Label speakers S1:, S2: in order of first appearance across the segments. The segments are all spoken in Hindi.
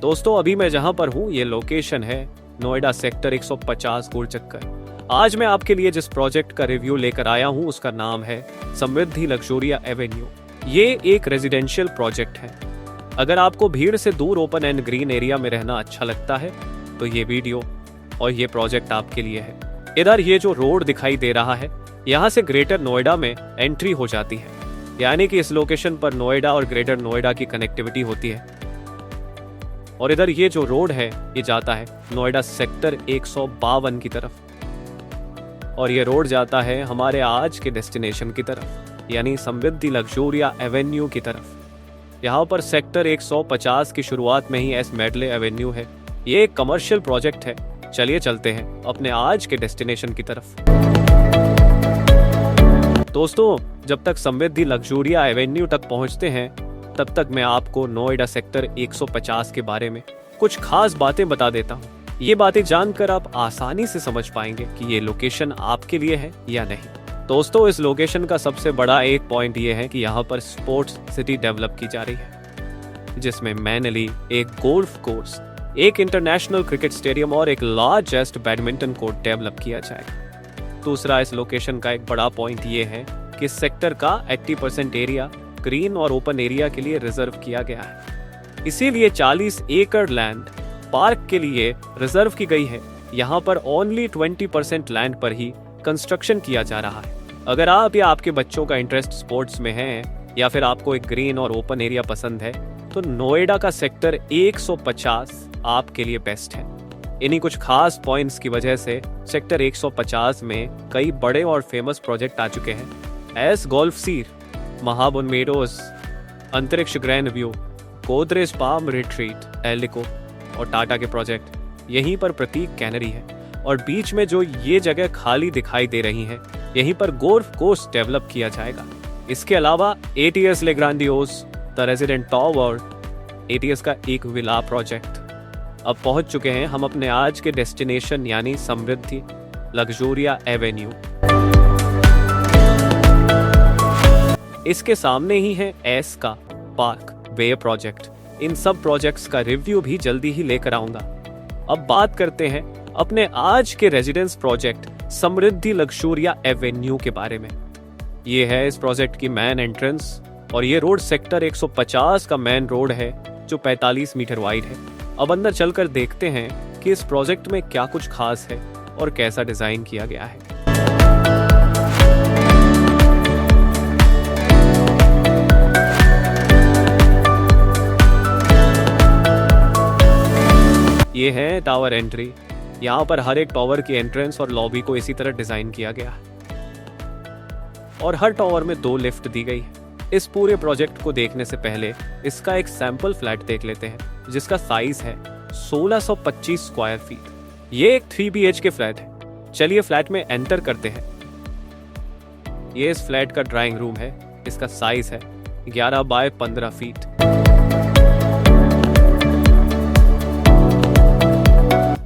S1: दोस्तों अभी मैं जहां पर हूं ये लोकेशन है नोएडा सेक्टर 150 गोलचक्कर। आज मैं आपके लिए जिस प्रोजेक्ट का रिव्यू लेकर आया हूं उसका नाम है समृद्धि लग्जोरिया एवेन्यू। ये एक रेजिडेंशियल प्रोजेक्ट है। अगर आपको भीड़ से दूर ओपन एंड ग्रीन एरिया में रहना अच्छा लगता है तो ये वीडियो और ये प्रोजेक्ट आपके लिए है। इधर ये जो रोड दिखाई दे रहा है यहाँ से ग्रेटर नोएडा में एंट्री हो जाती है, यानी कि इस लोकेशन पर नोएडा और ग्रेटर नोएडा की कनेक्टिविटी होती है। और इधर ये जो रोड है ये जाता है नोएडा सेक्टर 152 की तरफ और ये रोड जाता है हमारे आज के डेस्टिनेशन की तरफ, यानी समृद्धि लग्जोरिया एवेन्यू की तरफ। यहाँ पर सेक्टर 150 की शुरुआत में ही एस मेडले एवेन्यू है। ये एक कमर्शियल प्रोजेक्ट है। चलिए चलते हैं अपने आज के डेस्टिनेशन की तरफ। दोस्तों जब तक समृद्धि लग्जोरिया एवेन्यू तक पहुंचते हैं तब तक मैं आपको नोएडा सेक्टर 150 के बारे में कुछ खास बातें बता देता हूं। ये बातें जानकर आप आसानी से समझ पाएंगे कि ये लोकेशन आपके लिए है या नहीं। दोस्तों इस लोकेशन का सबसे बड़ा एक पॉइंट ये है कि यहाँ पर स्पोर्ट्स सिटी डेवलप की जा रही है, जिसमें मैनली एक गोल्फ कोर्स, एक इंटरनेशनल क्रिकेट स्टेडियम और एक लार्जेस्ट बैडमिंटन कोर्ट डेवलप किया जाएगा। दूसरा इस लोकेशन का एक बड़ा पॉइंट ये है कि इस सेक्टर का 80% एरिया ग्रीन और ओपन एरिया के लिए रिजर्व किया गया है। इसीलिए 40 एकड़ लैंड पार्क के लिए रिजर्व की गई है। यहाँ पर ओनली 20% लैंड पर ही कंस्ट्रक्शन किया जा रहा है। अगर आप या आपके बच्चों का इंटरेस्ट स्पोर्ट्स में है या फिर आपको एक ग्रीन और ओपन एरिया पसंद है तो नोएडा का सेक्टर 150 आपके लिए बेस्ट है। इन्हीं कुछ खास पॉइंट्स की वजह से सेक्टर 150 में कई बड़े और फेमस प्रोजेक्ट आ चुके हैं। एस गोल्फ सीर, महाबन meadows, Antriksh grand view, Godrej palm retreat, एलिको और टाटा के प्रोजेक्ट यहीं पर प्रतीक कैनरी है। और बीच में जो ये जगह खाली दिखाई दे रही है यहीं पर गोल्फ कोर्स डेवलप किया जाएगा। इसके अलावा एटीएस ले ग्रांडियोज, द रेजिडेंट टावर, एटीएस का एक विला प्रोजेक्ट। अब पहुंच चुके हैं हम अपने आज के डेस्टिनेशन यानी समृद्धि लग्जोरिया एवेन्यू। इसके सामने ही है एस का पार्क वे प्रोजेक्ट। इन सब प्रोजेक्ट्स का रिव्यू भी जल्दी ही लेकर आऊंगा। अब बात करते हैं अपने आज के रेजिडेंस प्रोजेक्ट समृद्धि लग्जोरिया एवेन्यू के बारे में। ये है इस प्रोजेक्ट की मेन एंट्रेंस और ये रोड सेक्टर 150 का मेन रोड है जो 45 मीटर वाइड है। अब अंदर चलकर देखते हैं कि इस प्रोजेक्ट में क्या कुछ खास है और कैसा डिजाइन किया गया है। ये है टावर एंट्री। यहाँ पर हर एक टावर की एंट्रेंस और लॉबी को इसी तरह डिजाइन किया गया है और हर टावर में 2 लिफ्ट दी गई है। इस पूरे प्रोजेक्ट को देखने से पहले इसका एक सैंपल फ्लैट देख लेते हैं जिसका साइज है 1625 स्क्वायर फीट। ये एक 3 BHK फ्लैट है। चलिए फ्लैट में एंटर करते हैं। ये इस फ्लैट का ड्राइंग रूम है। इसका साइज है 11 बाय 15 फीट।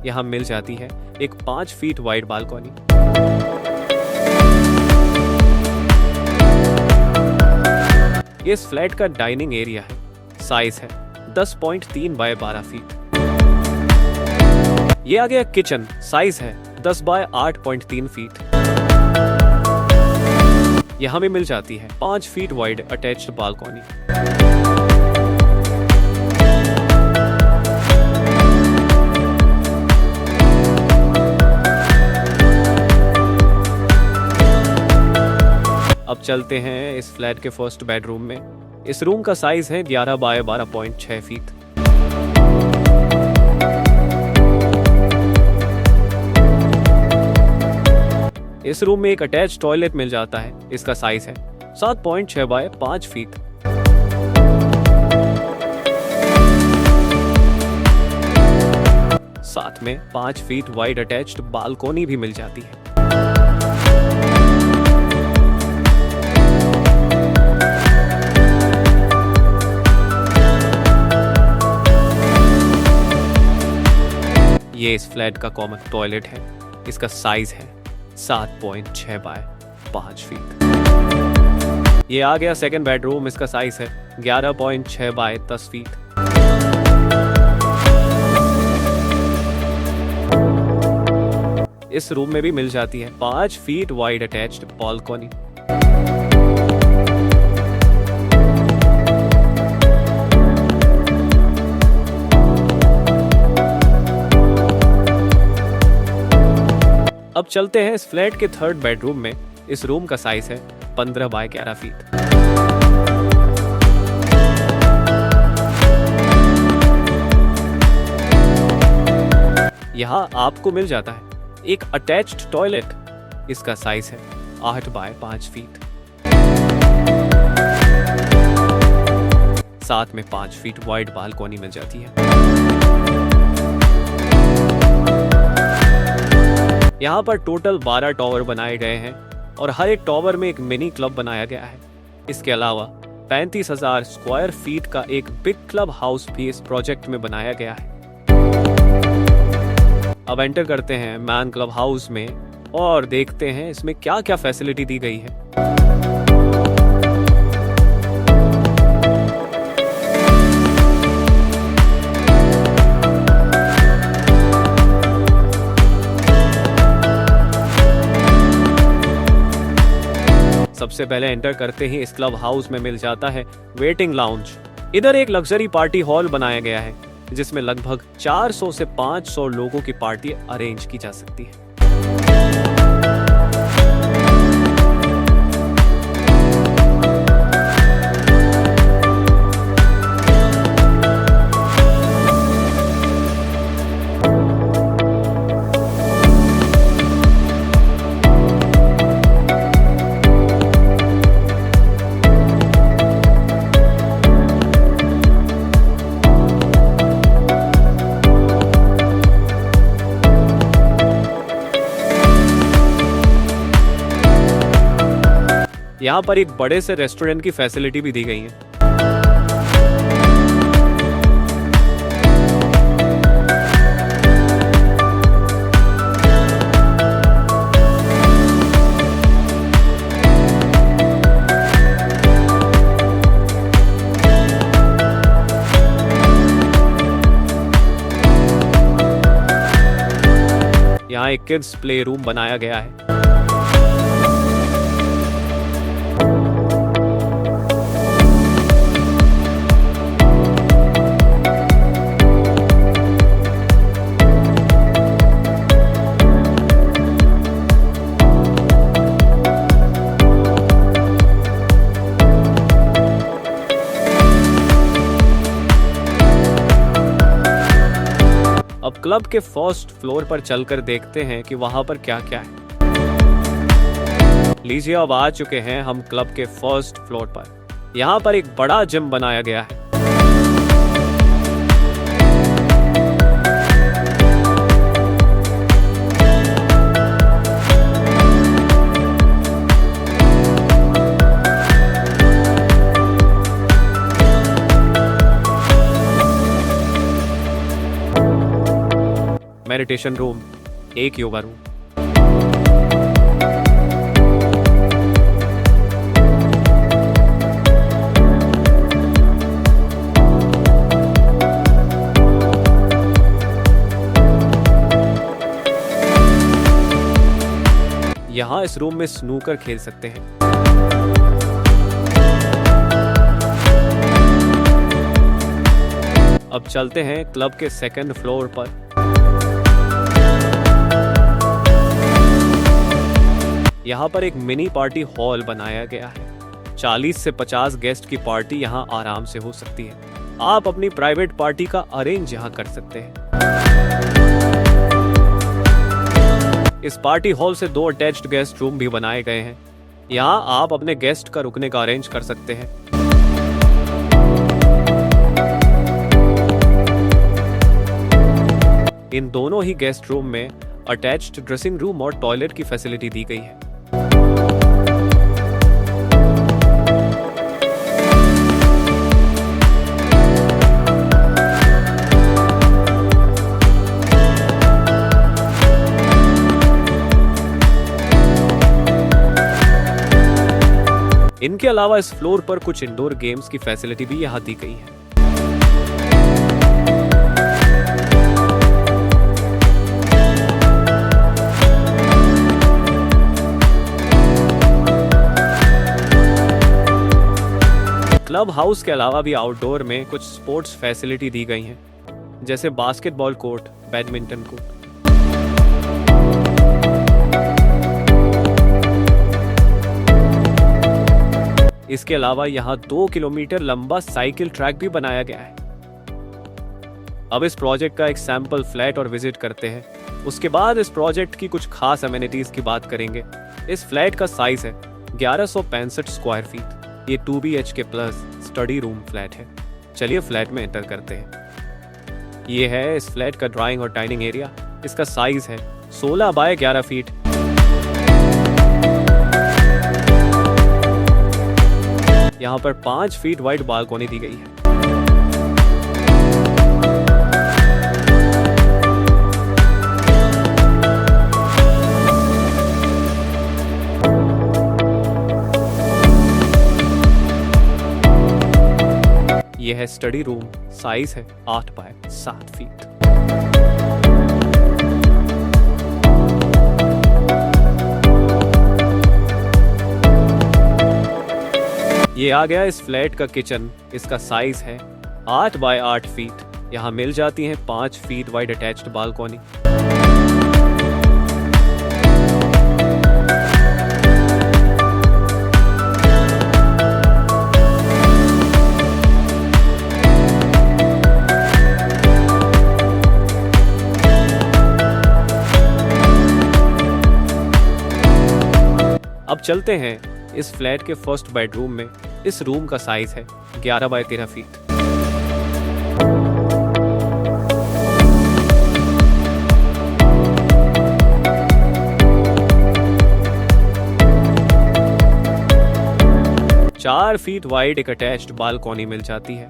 S1: यहाँ मिल जाती है एक 5 फीट वाइड बालकनी। ये इस फ्लैट का डाइनिंग एरिया है। साइज है 10.3 बाय 12 फीट। ये आ गया किचन। साइज है 10 बाय 8.3 फीट। यहाँ में मिल जाती है 5 फीट वाइड अटैच्ड बालकनी। अब चलते हैं इस फ्लैट के फर्स्ट बेडरूम में। इस रूम का साइज है 11 बाय 12.6 फीट। इस रूम में एक अटैच टॉयलेट मिल जाता है। इसका साइज है 7.6 बाय 5 फीट। साथ में 5 फीट वाइड अटैच्ड बालकनी भी मिल जाती है। ये इस फ्लैट का कॉमन टॉयलेट है। इसका साइज है 7.6 बाय 5 फीट। ये आ गया सेकंड बेडरूम। इसका साइज है 11.6 बाय 10 फीट। इस रूम में भी मिल जाती है 5 फीट वाइड अटैच्ड बालकनी। अब चलते हैं इस फ्लैट के थर्ड बेडरूम में। इस रूम का साइज है 15 बाय 11 फीट। यहाँ आपको मिल जाता है एक अटैच्ड टॉयलेट। इसका साइज है 8 बाय 5 फीट। साथ में 5 फीट वाइड बालकनी मिल जाती है। यहाँ पर टोटल 12 टॉवर बनाए गए हैं और हर एक टॉवर में एक मिनी क्लब बनाया गया है। इसके अलावा 35,000 स्क्वायर फीट का एक बिग क्लब हाउस भी इस प्रोजेक्ट में बनाया गया है। अब एंटर करते हैं मैन क्लब हाउस में और देखते हैं इसमें क्या क्या फैसिलिटी दी गई है। सबसे पहले एंटर करते ही इस क्लब हाउस में मिल जाता है वेटिंग लाउंज। इधर एक लग्जरी पार्टी हॉल बनाया गया है जिसमें लगभग 400 से 500 लोगों की पार्टी अरेंज की जा सकती है। यहाँ पर एक बड़े से रेस्टोरेंट की फैसिलिटी भी दी गई है। यहाँ एक किड्स प्ले रूम बनाया गया है। अब क्लब के फर्स्ट फ्लोर पर चलकर देखते हैं कि वहां पर क्या क्या है। लीजिए, अब आ चुके हैं हम क्लब के फर्स्ट फ्लोर पर। यहाँ पर एक बड़ा जिम बनाया गया है। मेडिटेशन रूम, एक योगा रूम। यहाँ इस रूम में स्नूकर खेल सकते हैं। अब चलते हैं क्लब के सेकंड फ्लोर पर। यहाँ पर एक मिनी पार्टी हॉल बनाया गया है। 40 से 50 गेस्ट की पार्टी यहाँ आराम से हो सकती है। आप अपनी प्राइवेट पार्टी का अरेंज यहाँ कर सकते हैं। इस पार्टी हॉल से 2 अटैच्ड गेस्ट रूम भी बनाए गए हैं। यहाँ आप अपने गेस्ट का रुकने का अरेंज कर सकते हैं। इन दोनों ही गेस्ट रूम में अटैच्ड ड्रेसिंग रूम और टॉयलेट की फैसिलिटी दी गई है। इनके अलावा इस फ्लोर पर कुछ इंडोर गेम्स की फैसिलिटी भी यहाँ दी गई है। क्लब हाउस के अलावा भी आउटडोर में कुछ स्पोर्ट्स फैसिलिटी दी गई हैं, जैसे बास्केटबॉल कोर्ट, बैडमिंटन कोर्ट। इसके अलावा यहाँ 2 किलोमीटर लंबा साइकिल ट्रैक भी बनाया गया है। अब इस प्रोजेक्ट का एक सैंपल फ्लैट और विजिट करते हैं। उसके बाद इस प्रोजेक्ट की कुछ खास अमेनिटीज की बात करेंगे। इस फ्लैट का साइज है 1165 स्क्वायर फीट। ये 2 BHK plus study room flat है। चलिए फ्लैट में एंटर करते हैं। ये है इस फ्लैट का ड्राइंग और डाइनिंग एरिया। इसका साइज है 16 बाय 11 फीट। यहाँ पर 5 फीट वाइड बालकोनी दी गई है। यह है स्टडी रूम, साइज है 8 बाय 7 फीट। ये आ गया इस फ्लैट का किचन। इसका साइज है 8 बाय 8 फीट। यहाँ मिल जाती है 5 फीट वाइड अटैच्ड बालकोनी। अब चलते हैं इस फ्लैट के फर्स्ट बेडरूम में। इस रूम का साइज है 11 बाय 13 फीट। चार फीट वाइड एक अटैच्ड बालकोनी मिल जाती है।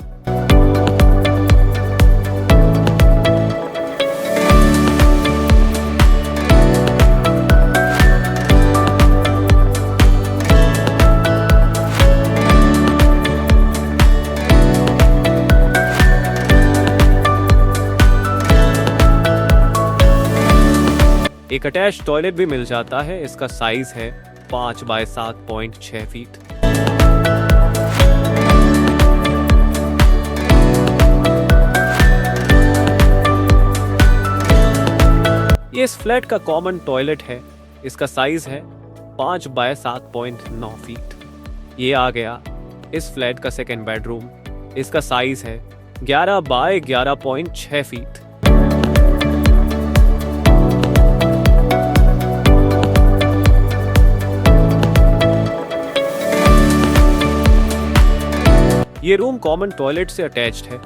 S1: एक अटैच टॉयलेट भी मिल जाता है। इसका साइज है 5 बाय 7.6 फीट। ये इस फ्लैट का कॉमन टॉयलेट है। इसका साइज है 5 बाय 7.9 फीट। ये आ गया इस फ्लैट का सेकेंड बेडरूम। इसका साइज है 11 बाय 11.6 फीट। ये रूम कॉमन टॉयलेट से अटैच्ड है।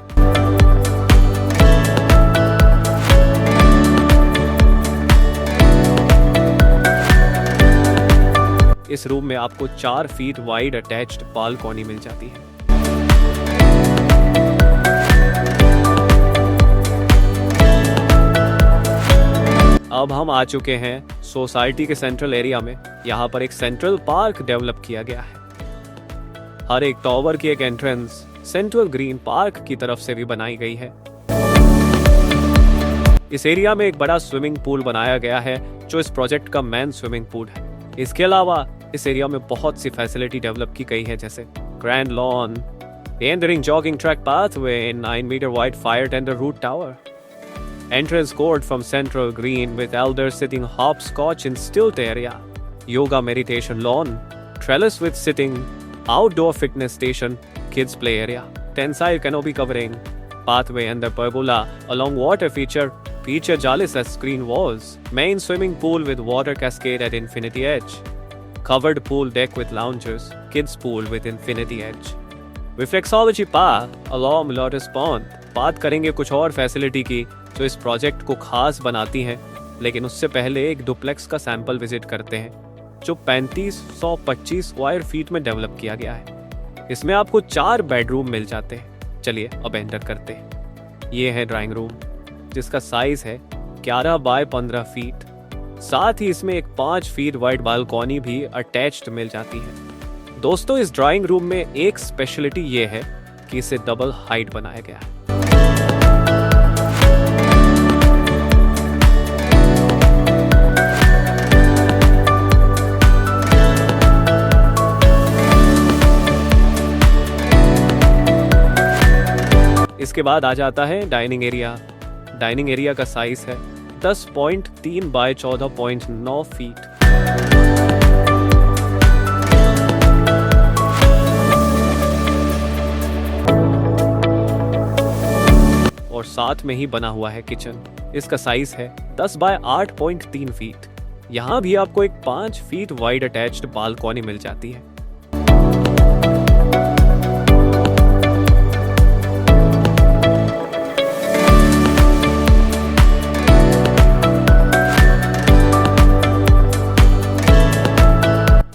S1: इस रूम में आपको 4 फीट वाइड अटैच्ड बालकोनी मिल जाती है। अब हम आ चुके हैं सोसाइटी के सेंट्रल एरिया में। यहाँ पर एक सेंट्रल पार्क डेवलप किया गया है। हर एक टावर की एक एंट्रेंस सेंट्रल ग्रीन पार्क की तरफ से भी बनाई गई है। इस एरिया में एक बड़ा स्विमिंग पूल बनाया गया है, जो इस प्रोजेक्ट का मेन स्विमिंग पूल है। इसके अलावा इस एरिया में बहुत सी फैसिलिटी डेवलप की गई है, जैसे ग्रैंड लॉन, एंडरिंग jogging track pathway, 9 metre wide fire tender route tower, entrance court from central green with elders sitting hopscotch in stilt area, yoga meditation lawn, trellis with sitting, outdoor fitness station, kids play area, tensile canopy covering, pathway under pergola along water feature jalis as screen walls, main swimming pool with water cascade at infinity edge, covered pool deck with loungers, kids pool with infinity edge, reflexology spa along lotus pond. बात करेंगे कुछ और फैसिलिटी की जो इस प्रोजेक्ट को खास बनाती हैं, लेकिन उससे पहले एक डुप्लेक्स का सैंपल विजिट करते हैं जो 3525 स्क्वायर फीट में डेवलप किया गया है। इसमें आपको 4 बेडरूम मिल जाते हैं। चलिए अब एंटर करते हैं। ये है ड्राइंग रूम, जिसका साइज है 11 बाय 15 फीट। साथ ही इसमें एक 5 फीट वाइड बालकनी भी अटैच्ड मिल जाती है। दोस्तों, इस ड्राइंग रूम में एक स्पेशलिटी ये है कि इसे डबल हाइट बनाया गया है। इसके बाद आ जाता है डाइनिंग एरिया। डाइनिंग एरिया का साइज है 10.3 बाय 14.9 फीट। और साथ में ही बना हुआ है किचन। इसका साइज है 10 बाय 8.3 फीट। यहाँ भी आपको एक 5 फीट वाइड अटैच्ड बालकनी मिल जाती है।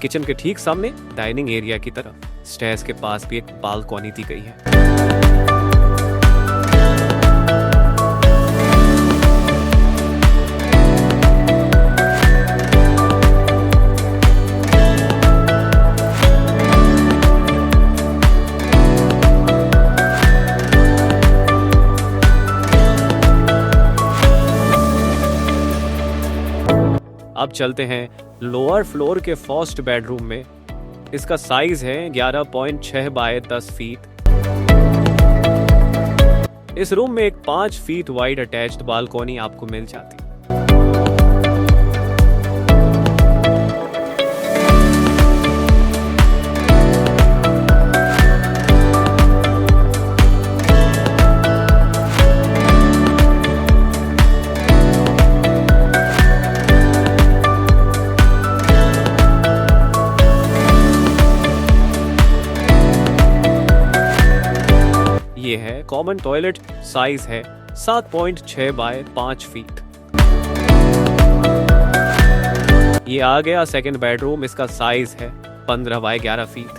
S1: किचन के ठीक सामने डाइनिंग एरिया की तरफ स्टेयर्स के पास भी एक बालकनी दी गई है। अब चलते हैं लोअर फ्लोर के फर्स्ट बेडरूम में। इसका साइज है 11.6 बाय 10 फीट। इस रूम में एक 5 फीट वाइड अटैच्ड बालकनी आपको मिल जाती है। ये है कॉमन टॉयलेट, साइज है 7.6 बाय 5 फीट। ये आ गया सेकंड बेडरूम। इसका साइज है 15 बाय 11 फीट।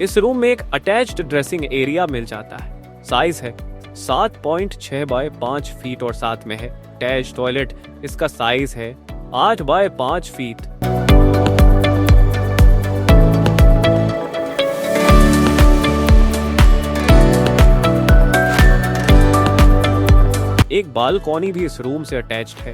S1: इस रूम में एक अटैच्ड ड्रेसिंग एरिया मिल जाता है। साइज है 7.6 बाय 5 फीट और साथ में है अटैच टॉयलेट। इसका साइज है 8 बाय 5 फीट। एक बालकनी भी इस रूम से अटैच्ड है।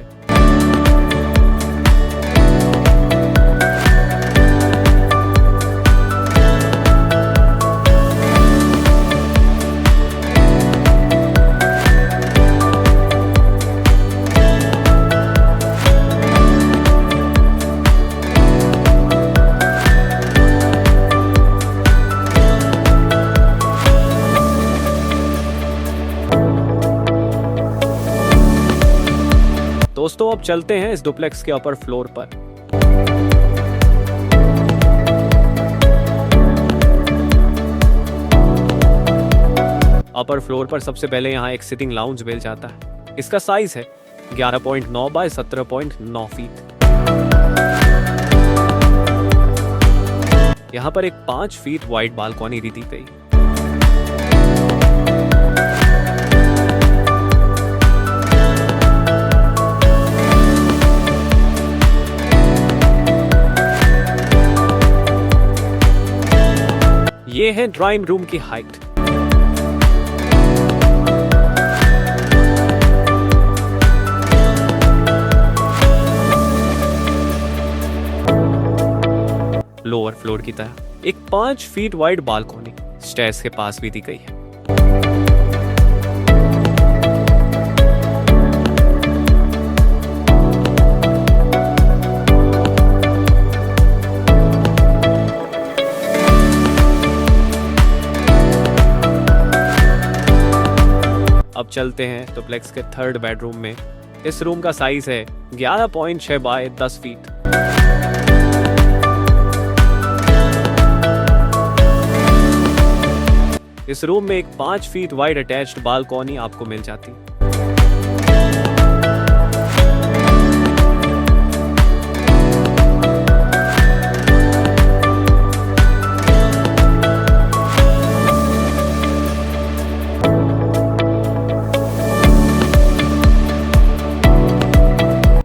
S1: दोस्तों अब चलते हैं इस डुप्लेक्स के अपर फ्लोर पर। अपर फ्लोर पर सबसे पहले यहाँ एक सिटिंग लाउंज मिल जाता है। इसका साइज है 11.9 बाय 17.9 फीट। यहाँ पर एक 5 फीट वाइड बालकनी दी गई। ये है ड्राइंग रूम की हाइट। लोअर फ्लोर की तरह एक 5 फीट वाइड बालकनी स्टेयर्स के पास भी दी गई है। अब चलते हैं डुप्लेक्स के थर्ड बेडरूम में। इस रूम का साइज है 11.6 बाय 10 फीट। इस रूम में एक 5 फीट वाइड अटैच्ड बालकनी आपको मिल जाती है।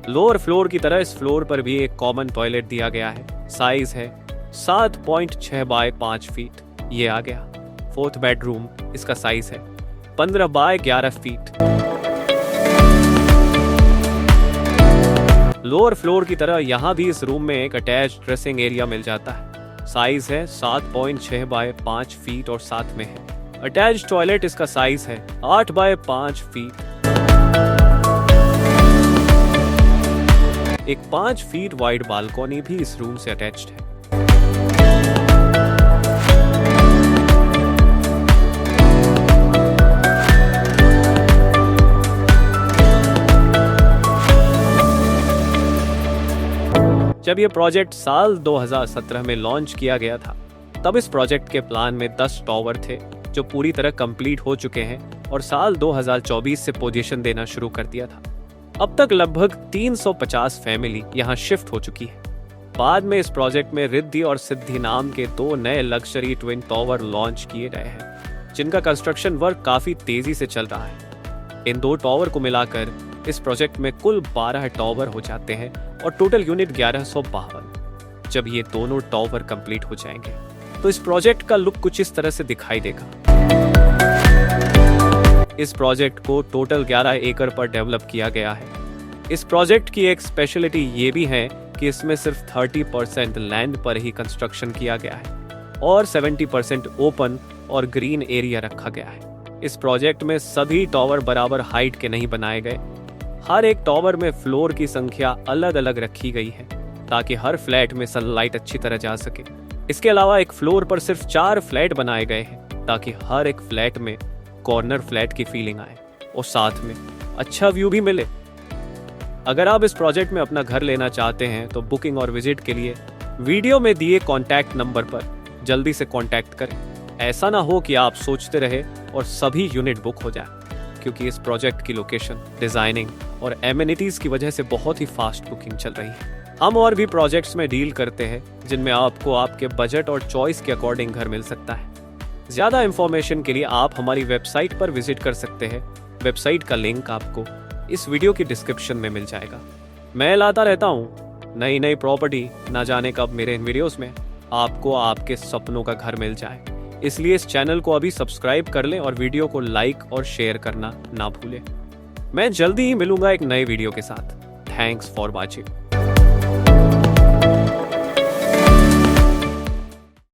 S1: लोअर फ्लोर की तरह इस फ्लोर पर भी एक कॉमन टॉयलेट दिया गया है। साइज है 7.6 बाय 5 फीट। ये आ गया फोर्थ बेडरूम। इसका साइज है 15 बाय 11 फीट। लोअर फ्लोर की तरह यहाँ भी इस रूम में एक अटैच ड्रेसिंग एरिया मिल जाता है। साइज है 7.6 बाय 5 फीट और साथ में है अटैच टॉयलेट। इसका साइज है 8 बाय 5 फीट। एक 5 फीट वाइड बालकनी भी इस रूम से अटैच्ड है। जब यह प्रोजेक्ट साल 2017 में लॉन्च किया गया था, तब इस प्रोजेक्ट के प्लान में 10 टॉवर थे जो पूरी तरह कंप्लीट हो चुके हैं और साल 2024 से पोजीशन देना शुरू कर दिया था। अब तक लगभग 350 फैमिली यहां शिफ्ट हो चुकी है। बाद में इस प्रोजेक्ट में रिद्धि और सिद्धि नाम के 2 नए लग्जरी ट्विन टॉवर लॉन्च किए गए हैं, जिनका कंस्ट्रक्शन वर्क काफी तेजी से चल रहा है। इन 2 टॉवर को मिलाकर इस प्रोजेक्ट में कुल 12 टॉवर हो जाते हैं और टोटल यूनिट 1152। जब ये दोनों टॉवर कंप्लीट हो जाएंगे तो इस प्रोजेक्ट का लुक कुछ इस तरह से दिखाई देगा। इस प्रोजेक्ट को टोटल 11 एकड़ पर डेवलप किया गया है। इस प्रोजेक्ट की एक स्पेशलिटी ये भी है कि इसमें सिर्फ 30% लैंड पर ही कंस्ट्रक्शन किया गया है और 70% ओपन और ग्रीन एरिया रखा गया है। इस प्रोजेक्ट में सभी टॉवर बराबर हाइट के नहीं बनाए गए। हर एक टॉवर में फ्लोर की संख्या अलग अलग रखी गई है ताकि हर फ्लैट में सनलाइट अच्छी तरह जा सके। इसके अलावा एक फ्लोर पर सिर्फ 4 फ्लैट बनाए गए हैं ताकि हर एक फ्लैट में कॉर्नर फ्लैट की फीलिंग आए और साथ में अच्छा व्यू भी मिले। अगर आप इस प्रोजेक्ट में अपना घर लेना चाहते हैं तो बुकिंग और विजिट के लिए वीडियो में दिए कॉन्टैक्ट नंबर पर जल्दी से कॉन्टैक्ट करें। ऐसा ना हो कि आप सोचते रहे और सभी यूनिट बुक हो जाए, क्योंकि इस प्रोजेक्ट की लोकेशन, डिजाइनिंग और एमिनिटीज की वजह से बहुत ही फास्ट बुकिंग चल रही है। हम और भी प्रोजेक्ट्स में डील करते हैं जिनमें आपको आपके बजट और चॉइस के अकॉर्डिंग घर मिल सकता है। ज्यादा इंफॉर्मेशन के लिए आप हमारी वेबसाइट पर विजिट कर सकते हैं। वेबसाइट का लिंक आपको इस वीडियो की डिस्क्रिप्शन में मिल जाएगा। मैं लाता रहता हूँ नई नई प्रॉपर्टी, ना जाने कब मेरे इन वीडियोस में आपको आपके सपनों का घर मिल जाए। इसलिए इस चैनल को अभी सब्सक्राइब कर लें और वीडियो को लाइक और शेयर करना ना भूलें। मैं जल्दी ही मिलूंगा एक नए वीडियो के साथ। Thanks for watching.